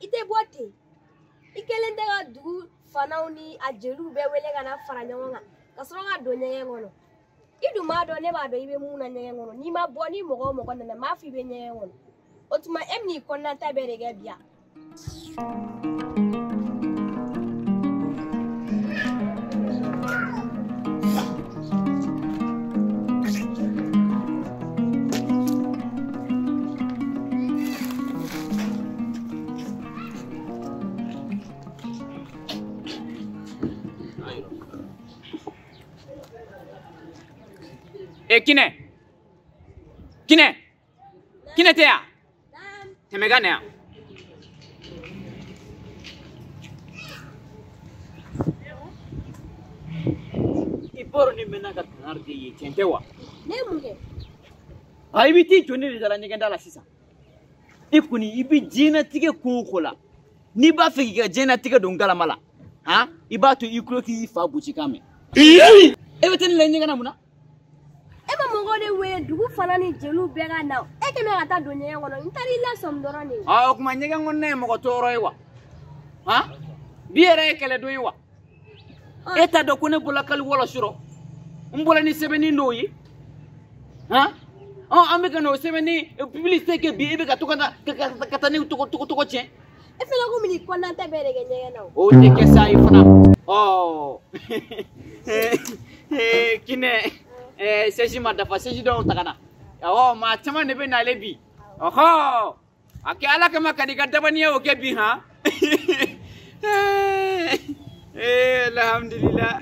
Ite boite. Ikelende ga dugu fanauni ajeru be wele kana faranyonga. Kasronga do nyenge ngono. Idu ma do ne ba do ibe muna nyenge ngono. Ni ma boni mogo mogo na ma fi be nyenge ngono. Otuma emni konna tabere ga bia. Kine te ya? Temega ne ya? Iporo ni mena ka tanardi ye chente wa. Ne munge. Ai biti joni ni dala nyegenda la sisa. Ikuni ibi jina tige kukola. Ni ba fe ga jina tige dongala mala. Ha? Iba to ikro ki fa buchi kame. Everything le nyegana muna. Ema mongole we dugu fanani jelu bega now. Eke me gata donye ngono ntari la somdorani. Ah kuma nyega ngonne mo ko toro yiwa. Ha? Biere kele do yiwa. Eta do kone bula kal wala shuro. Mbola ni sebeni noyi. Ha? Oh ameka no sebeni publicité ke bi ibe ka to kata ni to chen. E fela ko mini konna ta bere ge nyega now. O te ke sai fana. Oh. Kine seji madafa seji don takana. Oh ma chama ne be na lebi. Oho. Ake ala kama kadika tabani o ke bi ha. Alhamdulillah.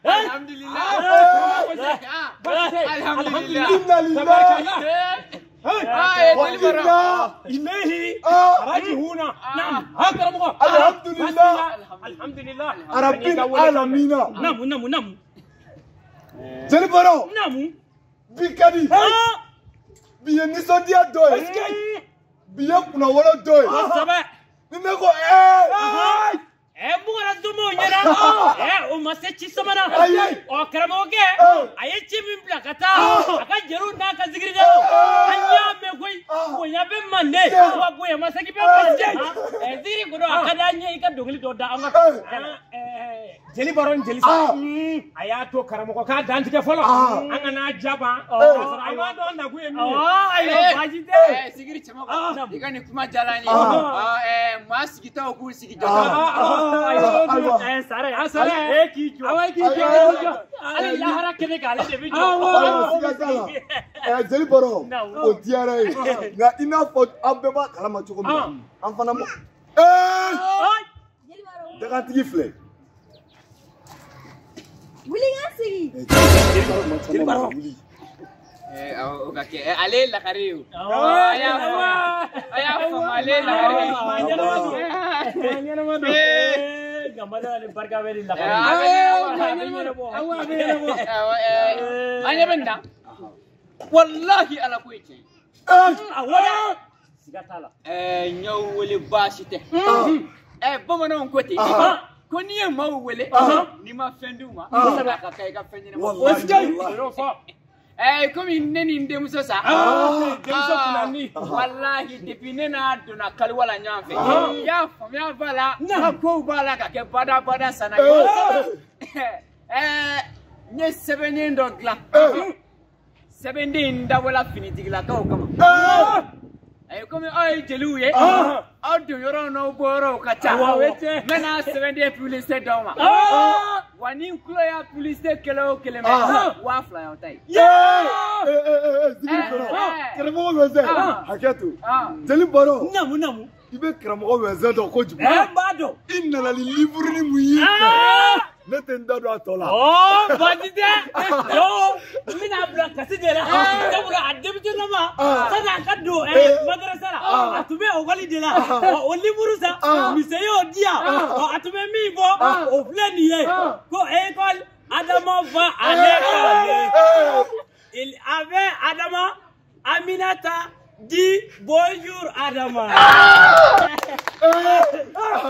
Alhamdulillah. إلهي راجعونا نعم هكذا مغا الحمد لله الحمد لله رب العالمين نعم جلبرو نعم بكدي بيه نسوديا دوي بيه كنا ولا دوي سبع نمكو bukan azumo nyera o masechi somana o Karamoko aye chimi blakata aka jeru na ka zigiri dalo anya me koi ko yabe mande wa ko ya masaki be mande zigiri ko do aka danye ka dongli do da anga jeli baron jeli sa aya to Karamoko ka danti ke folo anga na jaba ay wa do na ku emi ayo bajite zigiri chama ko igani kuma jalani masikita ku sikita sare ki jo ali lahara kene gale de bi jo jeli baro o tiara nga ina fo abeba kalama choko am fana mo Jeli baro. daga tigi fle Wuli ngasi. jeli baro okay ale la kariu aya fo ale la kariu gamada le barka veri la anya benda wallahi ala ko yake wala sigatala nyaw wele bashite bamana ko te ko ni ma wele ni ma fenduma ka kai ka fendina comme neni ndemuso sa demuso kunani wallahi depuis nena dona kalwala nyamfe ya famia bala na ko bala ka ke bada sana nye 7 dogla 7 ndawala finitigla ka kama comme ay jeluye audio yoro no boro ka cha mena 7 plus 7 doma Wani kulo ya police kelo kele me. Wa fly out ai. Karamoko winzin. Hakatu. Jeli baro. Namu. Ibe karamoko winzin do ko jubu. Bado. Inna la livre ni muyi. Ne tenda do atola. Oh, bâtise. Yo, mina bla kaside la. Kabula adebite nama. Sana kado madrasa la. Atume ogali de la. O livre sa. Miseyo dia. Atume mi bo. O fleni ye. Ko école Adama va à l'école. Il avait Adama, Aminata dit bonjour Adama.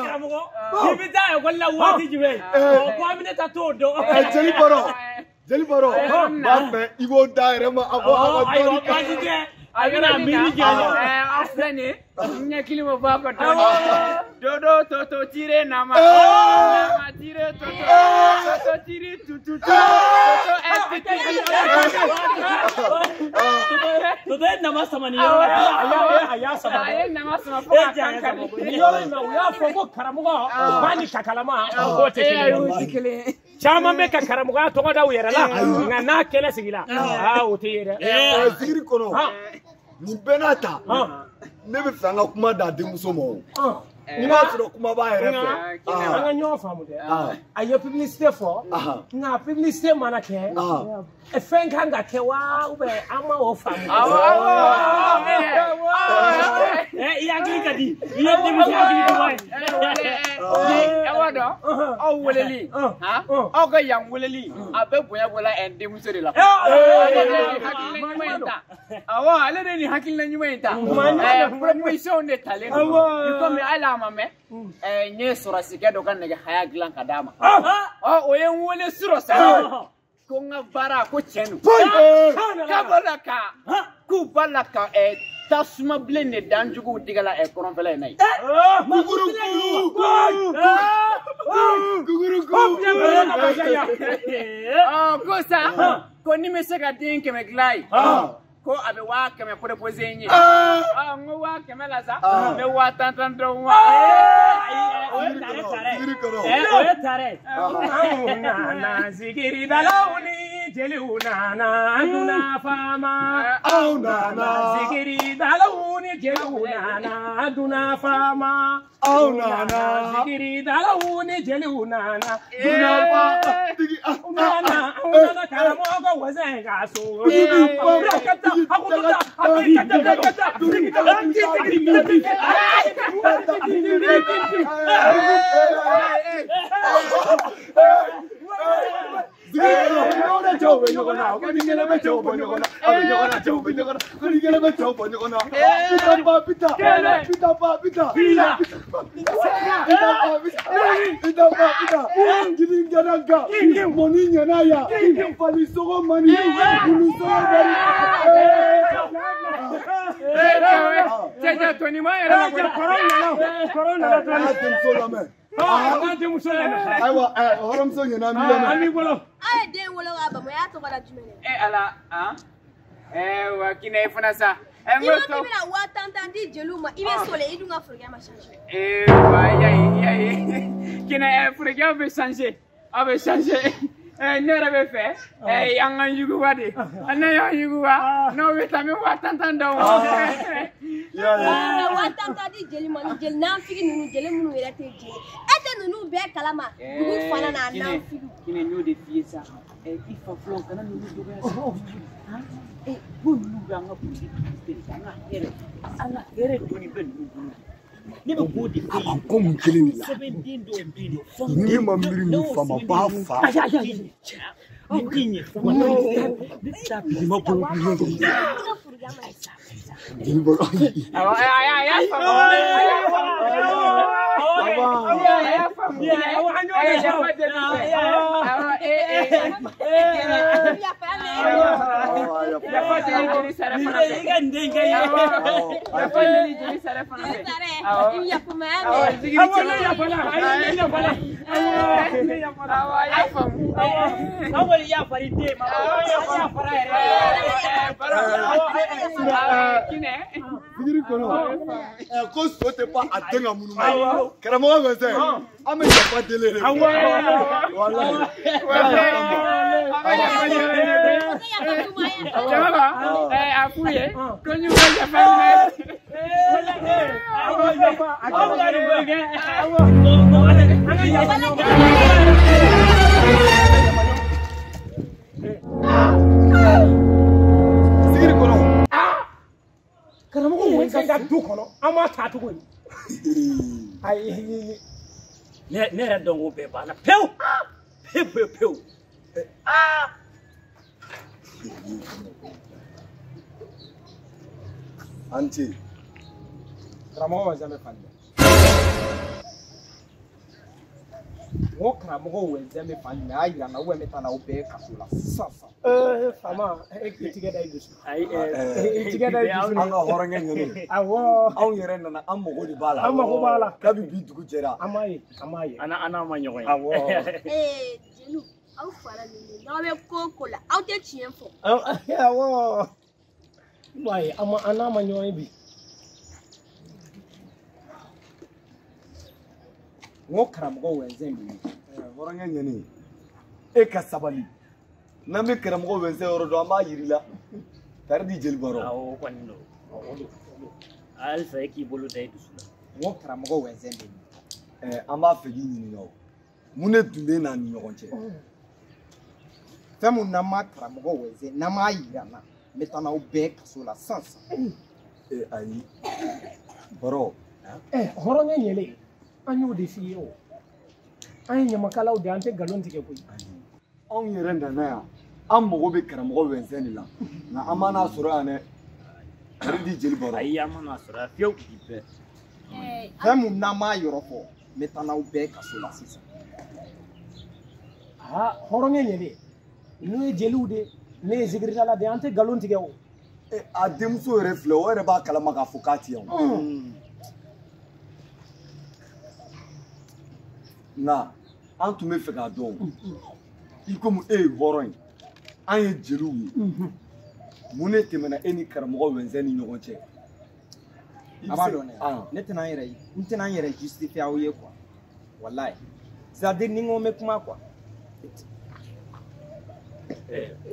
Karamoko, ibita wala wati jibe. Ko Aminata to do. Jeli baro. Ba ibo daire ma abo Ayo bâtise. Agana miri jalo. Aflani. Nya kilimo ba ko dodo toto tire nama. Nama tire toto tire tutu. Toto Toto nama samani yo. Aya sama. Ay nama sama fa kan. Yo na ya fogo Karamoko. Bani kakalama. Ko te Sikele. Chama me Karamoko to da uyera la. Ngana kele sigila. O te yera. Sigiri kono. Ni benata. Ne be fanga kuma da demuso mo. Ni ma soro kuma ba here fe. Anga nyo famu de. Ayo publicité fo. Na publicité mana ke. E fen kanga ke wa ube ama o famu. Ya glika di. Ya de mi ya glika wai. Awado. O weleli. Ha? O ga yang weleli. Abe boya bola en demuso de la. Awa ale ni hakilna nyuma ita. Proposition de talent. Yuko me ala mame. Nye sura sike do kan nege haya glan kadama. O yen wole sura sa. Ko nga bara ko chenu. Ka balaka. Ku balaka tasuma blende danjugo digala koron fele nay. Guguruku. Ko sa. Ko ni me se ka din ke me glai. Ko abe wa ke me proposer nyi. Ngo wa ke me laza. Me wa tantan do wa. Tare. Na zigiri dalauni jeluna na duna fama. Na zigiri dalauni jeluna na duna fama. Zigiri dalauni jeluna na duna fama. Una Karamoko wazenga so. Wakine funasa. Kina Afrika be changer. Ave changer. Ne rebe fait. Yanga yugu wadi. Ana ya yugu wa. No vitami wa tantanda wa. Wa tantadi jeli man jeli na figi nu jeli munu wera te jeli. Ete nu be kalama. Dugu fana na na figi. Kina nu de fiesa. Il faut flon kana nu do ba. Bulu ganga puti tanga here. Ana here tuni ben nu. Ni be ko di ko mun kilin la. 17 do bini. Ni ma miri ni fama ba fa. Ni sigiri kono ko so te pas a denga munu ma Karamoko winzin ame ya pas délai wallahi afuye konyu ga sigiri kono Karamoko winzin ga du kono ama ta to goyi ai ne ra dongo be bana pew anti Karamoko winzin me fande wo Karamoko winzin me fande ayira na we meta na obe kasula sasa fama ekitige dai dusu ai ekitige dai dusu anga horange nyoni awo aw yere nana ammo go di bala kabi bi dugu jera amaye ana ma nyogo awo jenu aw fara ni na be kokola aw te chien fo awo mai ana ma nyoy bi wo Karamoko winzin bi horange nyoni e ka sabali nami Karamoko winzin oro do amba yirila tardi jeli baro awo kwando al sai ki bolu dai dusu wo Karamoko winzin bi amba fegi nyini no mune dunde na ni nyogonche femu na ma Karamoko winzin na ma ayira na meta na obe kasula sasa ayi baro horonge nyele anyo de fiyo anya makala o de ante galon tike koy on yere ndana ya ammo go be Karamoko winzin la na amana soro ane tardi jeli baro ai amana sura fiyo dibe femu na ma yorofo meta na obe kasula sisa horonge nyele no jelude ne zigirila la de ante galon tike o a demuso yere fle o yere ba kala maka fukati yan na an tun bɛ fɛ k'a dɔn i komi e ye hɔrɔn ye an ye jeliw ye mun ne tɛmɛna e ni Karamoko winzin ni ɲɔgɔn cɛ a b'a dɔn ne tɛna n yɛrɛ justifier aw ye quoi wallahi c'est à dire ni n ko n bɛ kuma quoi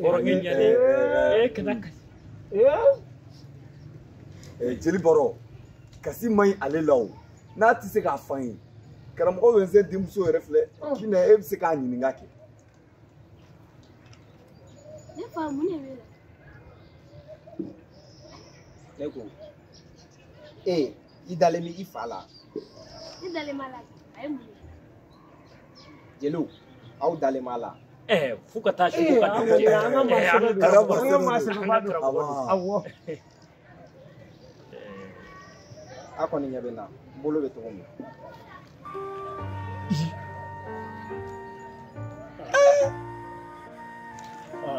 horonge nyale kada jeli baro kasi man ɲi ale la o n'a tɛ se k'a fɔ an ye Karamoko winzin denmuso yɛrɛ filɛ k'i na e bɛ se k'a ɲininka kɛ ne fa mun ne wele ne ko i dalen bɛ i fa la ni dale mala ay mun jeliw aw dalen b'a la fuka ta shi fuka awɔ a kɔni ɲɛ bɛ na n bolo bɛ cogo min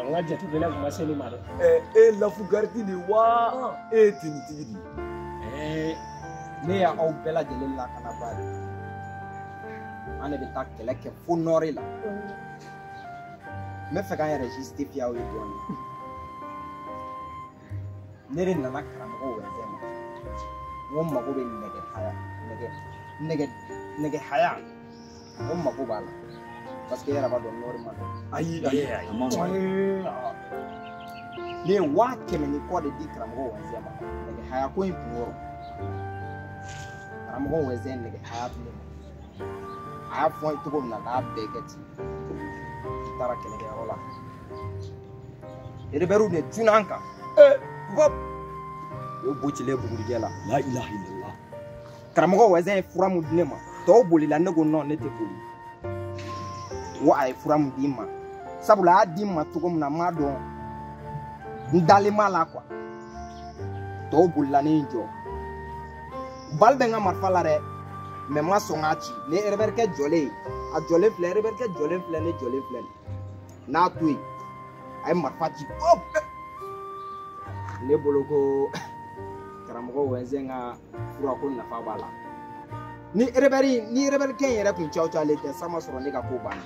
n ka jateminɛ kuma se ni ma dɛ e lafu garidi de wa e ye tinitigi de ne y'aw bɛɛ lajɛlen lakana ba de an de bɛ taa kɛlɛ kɛ fo nɔri la n bɛ fɛ k'an yɛrɛ justifier aw ye dɔɔnin ne de nana Karamoko winzin ma n ko n mago bɛ nɛgɛ haya n ko n mago b'a la parce que e yɛrɛ b'a dɔn nɔri ma dɔn ayi ne ye 100,000 ni kɔ de di Karamoko winzin ma nɛgɛ haya ko in kun yɔrɔ Karamoko winzin nɛgɛ haya tun a y'a fɔ n ye cogo min na k'a bɛɛ kɛ ten i taara kɛlɛkɛyɔrɔ la rebɛriw de tunna an kan o ye bocilen bugurijɛ la la ilaha illallah Karamoko winzin ye fura mun di ne ma tɔw bolila ne ko non ne tɛ boli wa a ye fura mun di ma sabula a y'a di ma cogo min na n m'a dɔn n dalen b'a la quoi tɔw bolila ne ye jɔ bali bɛ n ka marifa la dɛ mais n ma sɔn k'a ci ne rebɛrikɛ jɔlen a jɔlen filɛ rebɛrikɛ jɔlen filɛ ne jɔlen filɛ n'a to yen a ye marifa ci ne bolo ko Karamoko winzin ka fura ko nafa b'a la ni rebɛrikɛ in yɛrɛ kun cawucawulen tɛ sa ma sɔrɔ ne ka ko banna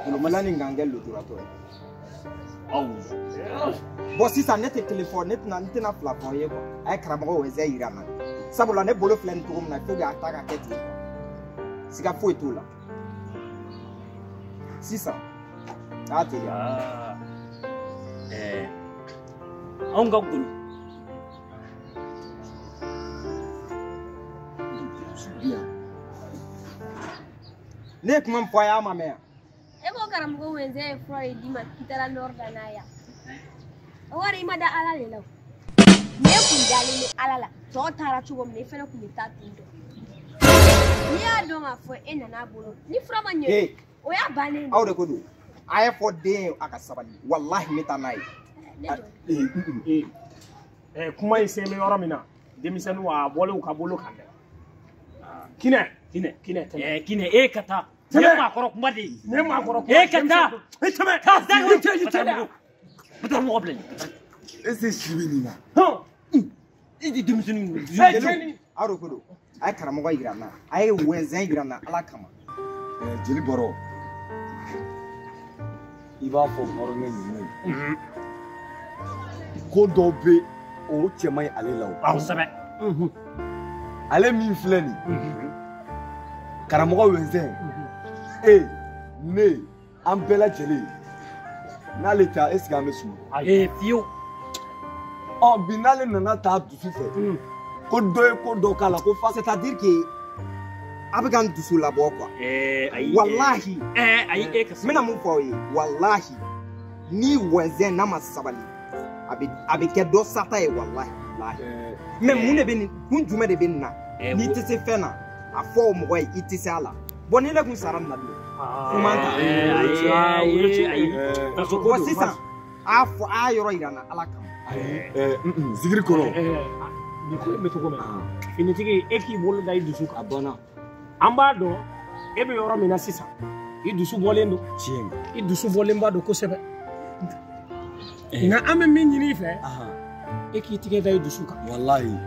Malani ngangel luturato. Oh. Bon si ça n'était téléphone net na plafond yego. Ay Karamoko weze irana. Sabula ne bolo flen to na to ga ataka keti. Sika fo etola. 600. Ate ya. On ga gulu. Bien. Ne kuma mpoya ma me. Ego Karamoko wenze Friday dima kitala norda na ya. Awari ima da ala le law. Ne kun dali ni ala la. So tara chugo me fela kun ta tindo. Ni adonga fo ena na bolo. Ni frama nye. O ya bane. Awde ko do. Ay for de akasabali. Wallahi metanai. Kuma ise me yoro mina. Demisanu wa bolo ka bolo kan. Kine kata. Ne ma koro kuma de. Ne ma koro kuma. Kata. Teme. Ka da. Betul mau beli. Ese shibini na. Ha. Ini di sini. Awde ko do. Ay Karamoko irana. Ay wenzen irana ala kama. Jeli boro. Iba fo boro ne. Ko dɔ bɛ o cɛman ye ale la o. Kosɛbɛ. Ale min filɛ nin Karamoko wɛnsɛn ne an bɛɛ lajɛlen n'ale ta est-ce que an bɛ sunɔgɔ. Fiyewu. Bi n'ale nana taa dusu fɛ ko dɔ ye ko dɔ k'a la ko fa. C'est-à-dire que abegan dusu labɔ quoi. Ayi. Wallahi. Ayi ka. Mena mun fɔ ye wallahi ni wenzen na ma sabali. Abi kɛ dɔ sata ye wallahi. Mais mun de bɛ nin kun jumɛn de bɛ nin na n'i tɛ se fɛn na a fɔ o mɔgɔ ye I tɛ se a la bon ni ne kun sara nin na dun kuma ta Ayi. bon sisan a fɔ a yɔrɔ yira n na Ala kama. Zikiri kɔnɔ. Ni ko me to ko me. Finitigi e k'i bolo da I dusu ka bana. An b'a dɔn e bɛ yɔrɔ min na sisan I dusu bɔlen don. Tiɲɛ. I dusu bɔlen ba don kosɛbɛ. Nka an bɛ min ɲini I fɛ e k'i tigɛ da I dusu kan. Wallahi.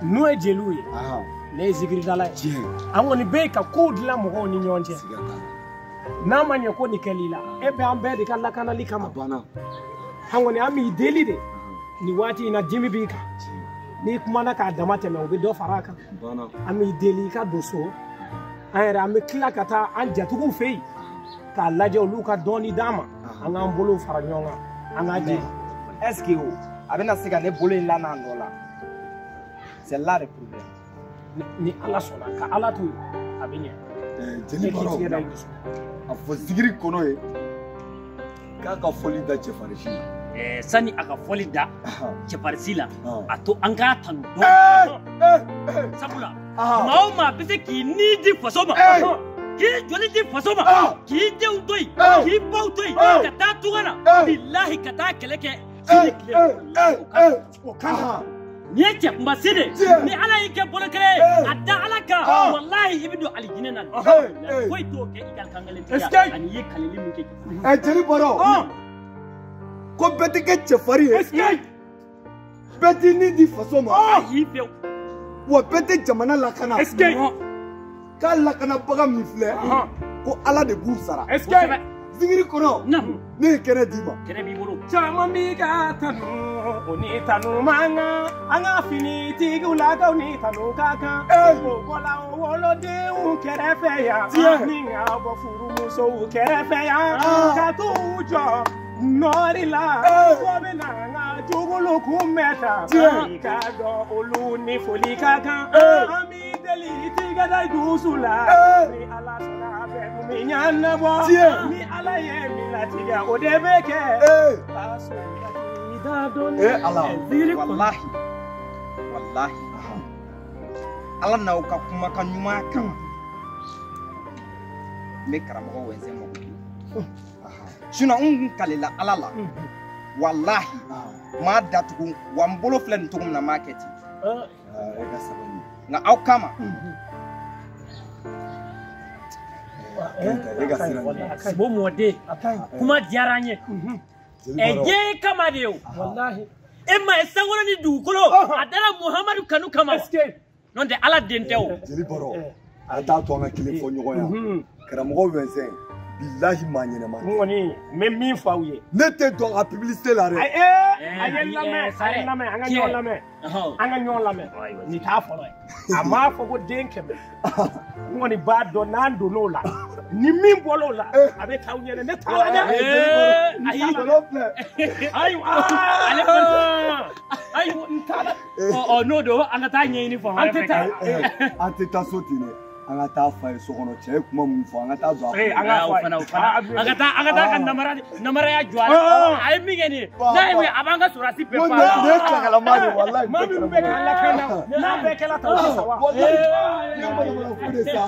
N'o ye jeliw ye ne ye zikiridala ye. Tiɲɛ. An kɔni bɛɛ ka kow dilan mɔgɔw ni ɲɔgɔn cɛ. Siga t'a la. N'a ma ɲɛ ko nin kɛl'i la e bɛ an bɛɛ de ka lakanali kama. A banna. An kɔni an b'i deli de nin waati in na dimi b'i kan. N'i kumana k'a dama tɛmɛ o bɛ dɔ fara a kan. An b'i deli I ka don so an yɛrɛ an bɛ tila ka taa an jatigiw fɛ yen k'a lajɛ olu ka dɔɔni d'an ma an k'an bolo fara ɲɔgɔn kan an k'a di. Est-ce que a bɛna se ka ne bolo in la n'an dɔ la c'est là le problème. Ni Ala sɔnna ka Ala to yen a bɛ ɲɛ. Jeli bɔrɔ a fɔ zikiri kɔnɔ ye k'a ka fɔli da cɛfarinsi la. Sani a ka fɔli da cɛfarinsi la a to an k'a tanu dɔɔni. Sabula maa o maa bɛ se k'i ni di faso ma k'i joli di faso ma k'i denw to yen k'i baw to yen ka taa tunga na bilahi ka taa kɛlɛ kɛ sini tile o kan. Ni ye cɛ kunbasi de ni Ala y'i kɛ bolokɛlɛ ye a da Ala kan wallahi I bɛ don alijinɛ na foyi t'o kɛ I ka kangalentigiya ani I ye kaleli min kɛ. Jeli bɔrɔ ko bɛɛ tɛ kɛ cɛfarin ye bɛɛ tɛ ni di faso ma ayi fiyewu wa bɛɛ tɛ jamana lakana k'a lakanabaga min filɛ ko Ala de b'u sara. Zikiri kɔnɔ ne ye kɛnɛ d'i ma. Kɛnɛ b'i bolo. Caman b'i ka tanu o ni tanu man kan an ka finitigiw lakaw ni tanu ka kan o bɔla wolodenw kɛrɛfɛ yan ni ka bɔ furumusow kɛrɛfɛ yan ka t'u jɔ nɔɔri la ko bɛ na an ka jogolo kunbɛ ta i ka dɔn olu ni foli ka kan an b'i deli tigɛ da dusu la ni Ala sɔnna a bɛ kun bɛ ɲɛnabɔ ni Ala ye min latigɛ o de bɛ kɛ k'a sɔrɔ i da dɔn Wallahi wallahi Ala n'aw ka kumakan ɲuman kama n bɛ Karamoko wɛnsɛn mako sinon n kun kalela Ala la wallahi m'a datugu wa n bolo filɛ nin cogo min na m'a kɛ ten nka aw kama Sibo mɔden kuma diyara an ye diɲɛ kama de ye o e ma ye sankolo ni dugukolo a dara Muhamadu kanu kama n'o tɛ Ala den tɛ o. Jeli bɔrɔ a t'a to an ka kelen fɔ ɲɔgɔn ye Karamoko wɛnsɛn billahi ma ɲɛnɛma ngoni me min fa u ye ne tɛ dɔn a publicité la dɛ a ye lamɛn an ka ɲɔgɔn lamɛn an ka ɲɔgɔn lamɛn ni t'a fɔlɔ ye a m'a fɔ ko den 100 n kɔni b'a dɔn n'an donn'o la ni min bɔr'o la a bɛ k'aw ɲɛna ne t'a la dɛ ayi n t'a la n'o don an ka taa ɲɛɲini fɔ an tɛ taa an tɛ taa so ten dɛ an ka taa fa ye so kɔnɔ cɛ ye kuma mun fɔ an ka taa don a an ka taa ka namaraya jɔ a ye min kɛ nin ye n'a ye a b'an ka sorasi bɛɛ ne ye cɛkalama de walayi maa min bɛ k'an lakana n'a bɛɛ kɛla ta o tɛ sa wa ne mana mana fo de sa